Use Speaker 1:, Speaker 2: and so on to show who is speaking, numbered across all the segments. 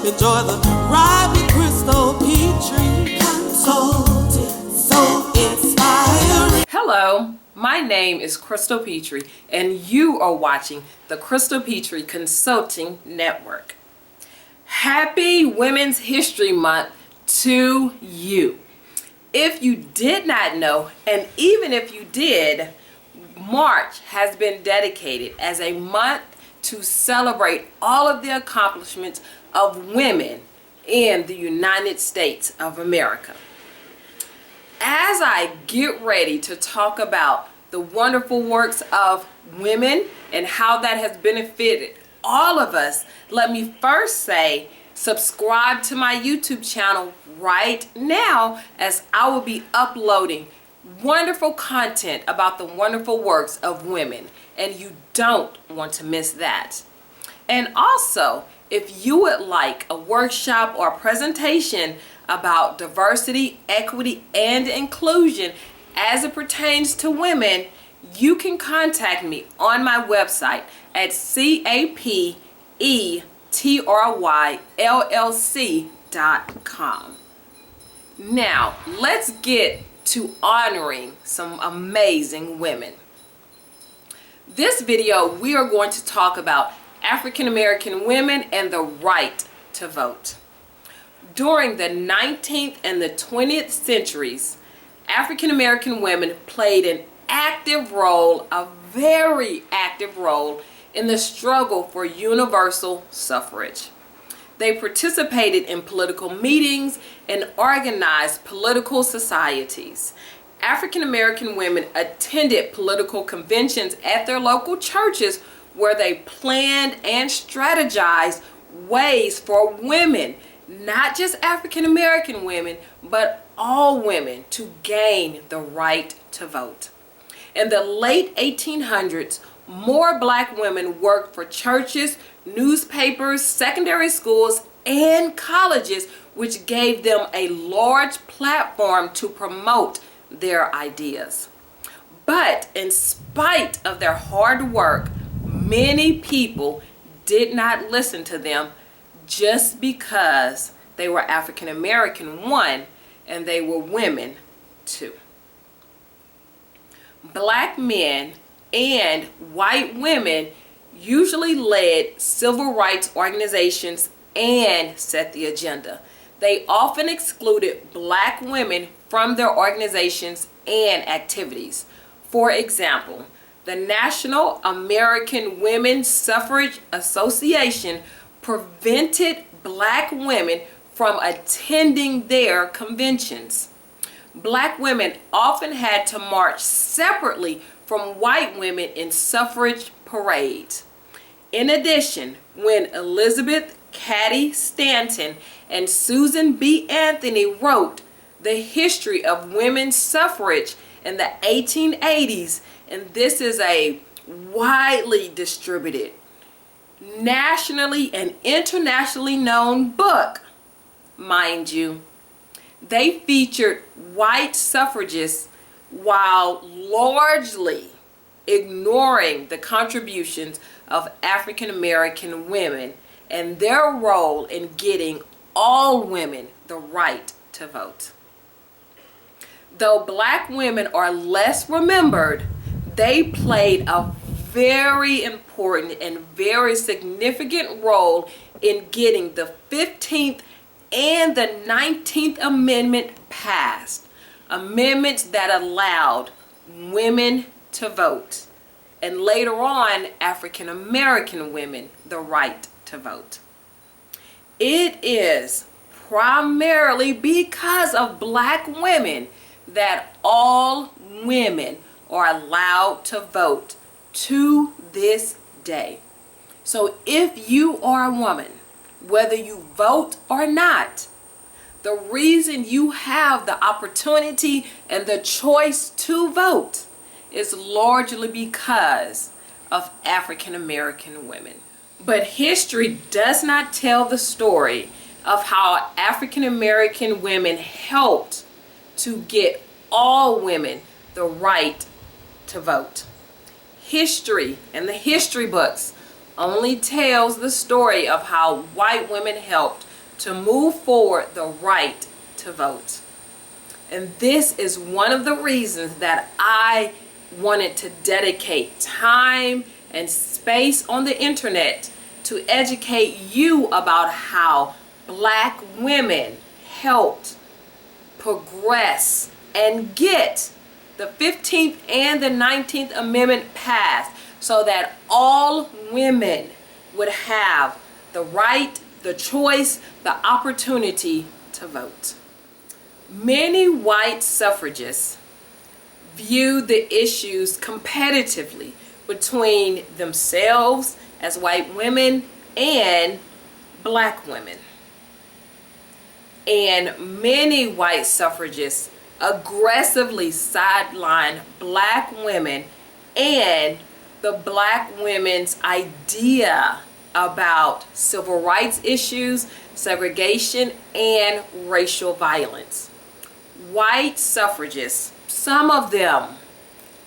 Speaker 1: Enjoy the ride with Crystal Petrie, consulted, so inspiring.
Speaker 2: Hello, my name is Crystal Petrie, and you are watching the Crystal Petrie Consulting Network. Happy Women's History Month to you. If you did not know, and even if you did, March has been dedicated as a month to celebrate all of the accomplishments of women in the United States of America. As I get ready to talk about the wonderful works of women and how that has benefited all of us, let me first say subscribe to my YouTube channel right now, as I will be uploading wonderful content about the wonderful works of women, and you don't want to miss that. And also, if you would like a workshop or a presentation about diversity, equity, and inclusion as it pertains to women, you can contact me on my website at CAPETRYLLC.com. Now, let's get to honoring some amazing women. This video, we are going to talk about African American women and the right to vote. During the 19th and the 20th centuries, African American women played an active role, a very active role, in the struggle for universal suffrage. They participated in political meetings and organized political societies. African American women attended political conventions at their local churches, where they planned and strategized ways for women, not just African American women, but all women, to gain the right to vote. In the late 1800s, more black women worked for churches, newspapers, secondary schools, and colleges, which gave them a large platform to promote their ideas. But in spite of their hard work, many people did not listen to them just because they were African American, one, and they were women, two. Black men and white women usually led civil rights organizations and set the agenda. They often excluded black women from their organizations and activities. For example, the National American Women's Suffrage Association prevented black women from attending their conventions. Black women often had to march separately from white women in suffrage parades. In addition, when Elizabeth Cady Stanton and Susan B. Anthony wrote The History of Women's Suffrage in the 1880s, and this is a widely distributed, nationally and internationally known book, mind you, they featured white suffragists while largely ignoring the contributions of African American women and their role in getting all women the right to vote. Though black women are less remembered, they played a very important and very significant role in getting the 15th and the 19th Amendment passed. Amendments that allowed women to vote, and later on African American women the right to vote. It is primarily because of black women that all women are allowed to vote to this day. So if you are a woman, whether you vote or not, the reason you have the opportunity and the choice to vote is largely because of African American women. But history does not tell the story of how African American women helped to get all women the right to vote. History and the history books only tells the story of how white women helped to move forward the right to vote. And this is one of the reasons that I wanted to dedicate time and space on the internet to educate you about how Black women helped progress and get the 15th and the 19th Amendment passed so that all women would have the right, the choice, the opportunity to vote. Many white suffragists viewed the issues competitively between themselves as white women and Black women. And many white suffragists aggressively sidelined Black women and the Black women's idea about civil rights issues, segregation, and racial violence. White suffragists, some of them,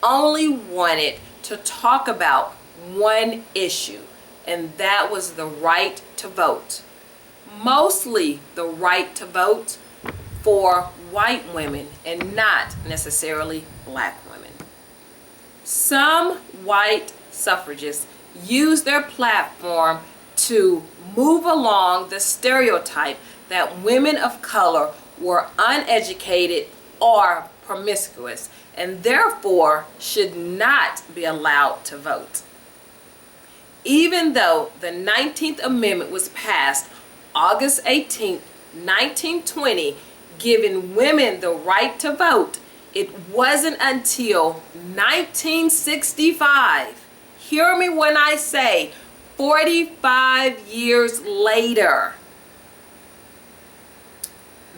Speaker 2: only wanted to talk about one issue, and that was the right to vote. Mostly the right to vote for white women and not necessarily Black women. Some white suffragists used their platform to move along the stereotype that women of color were uneducated or promiscuous and therefore should not be allowed to vote. Even though the 19th Amendment was passed August 18, 1920, giving women the right to vote, it wasn't until 1965, hear me when I say 45 years later,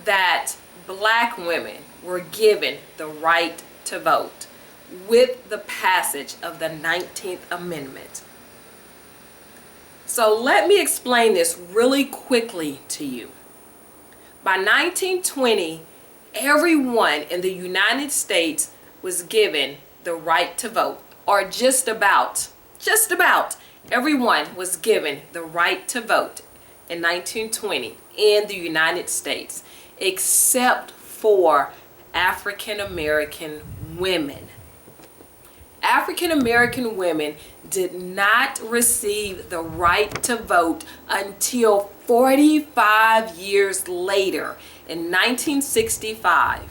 Speaker 2: that Black women were given the right to vote with the passage of the 19th Amendment. So let me explain this really quickly to you. By 1920, everyone in the United States was given the right to vote, or just about everyone was given the right to vote in 1920 in the United States, except for African American women. African American women did not receive the right to vote until 45 years later in 1965.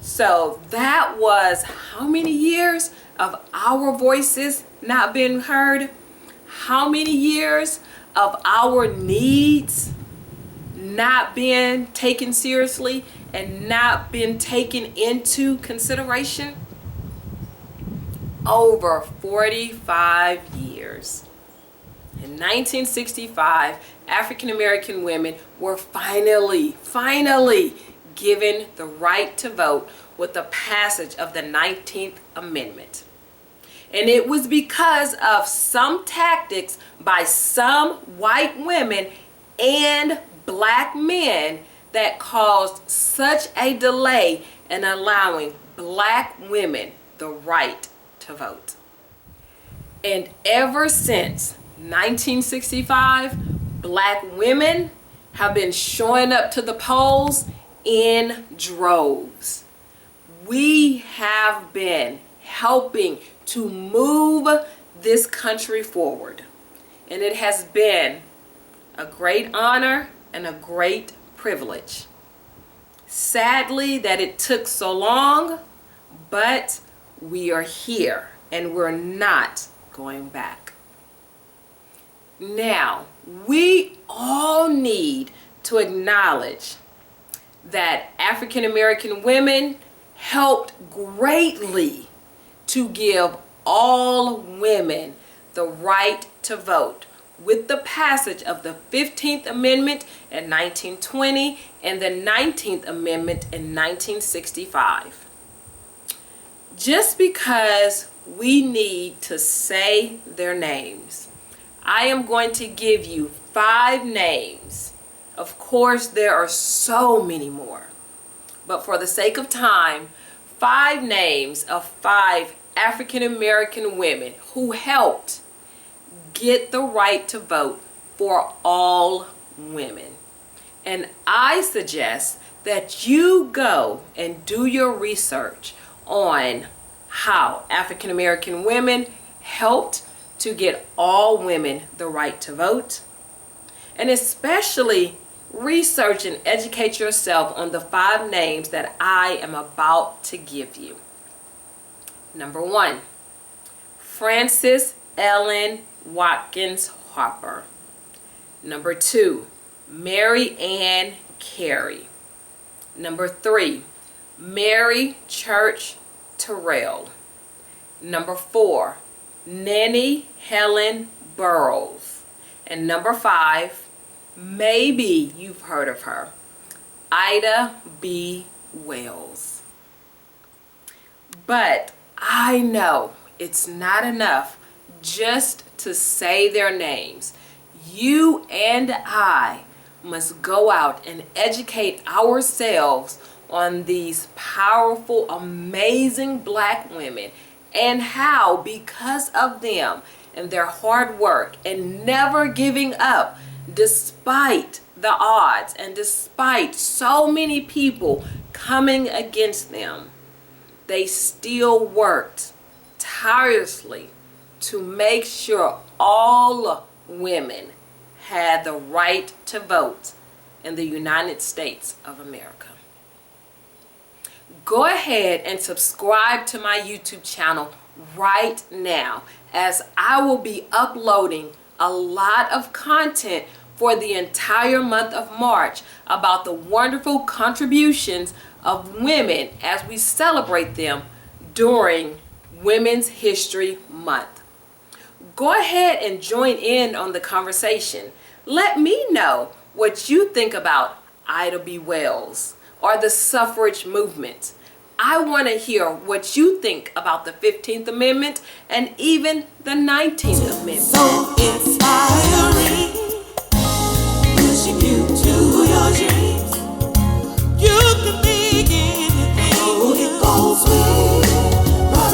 Speaker 2: So that was how many years of our voices not being heard? How many years of our needs not being taken seriously and not being taken into consideration? Over 45 years. In 1965, African American women were finally given the right to vote with the passage of the 19th Amendment. And it was because of some tactics by some white women and Black men that caused such a delay in allowing Black women the right to vote. And ever since 1965, Black women have been showing up to the polls in droves. We have been helping to move this country forward. And it has been a great honor and a great privilege. Sadly that it took so long, but we are here and we're not going back. Now, we all need to acknowledge that African American women helped greatly to give all women the right to vote with the passage of the 15th Amendment in 1920 and the 19th Amendment in 1965. Just because we need to say their names, I am going to give you 5 names. Of course, there are so many more, but for the sake of time, 5 names of 5 African American women who helped get the right to vote for all women. And I suggest that you go and do your research on how African American women helped to get all women the right to vote, and especially research and educate yourself on the 5 names that I am about to give you. Number 1, Frances Ellen Watkins Harper. Number 2, Mary Ann Carey. Number 3, Mary Church Terrell. Number 4, Nannie Helen Burroughs. And number 5, maybe you've heard of her, Ida B. Wells. But I know it's not enough just to say their names. You and I must go out and educate ourselves on these powerful, amazing Black women, and how, because of them and their hard work and never giving up despite the odds and despite so many people coming against them, they still worked tirelessly to make sure all women had the right to vote in the United States of America. Go ahead and subscribe to my YouTube channel right now, as I will be uploading a lot of content for the entire month of March about the wonderful contributions of women as we celebrate them during Women's History Month. Go ahead and join in on the conversation. Let me know what you think about Ida B. Wells or the suffrage movement. I want to hear what you think about the 15th Amendment and even the 19th Amendment.
Speaker 1: So inspiring, pushing you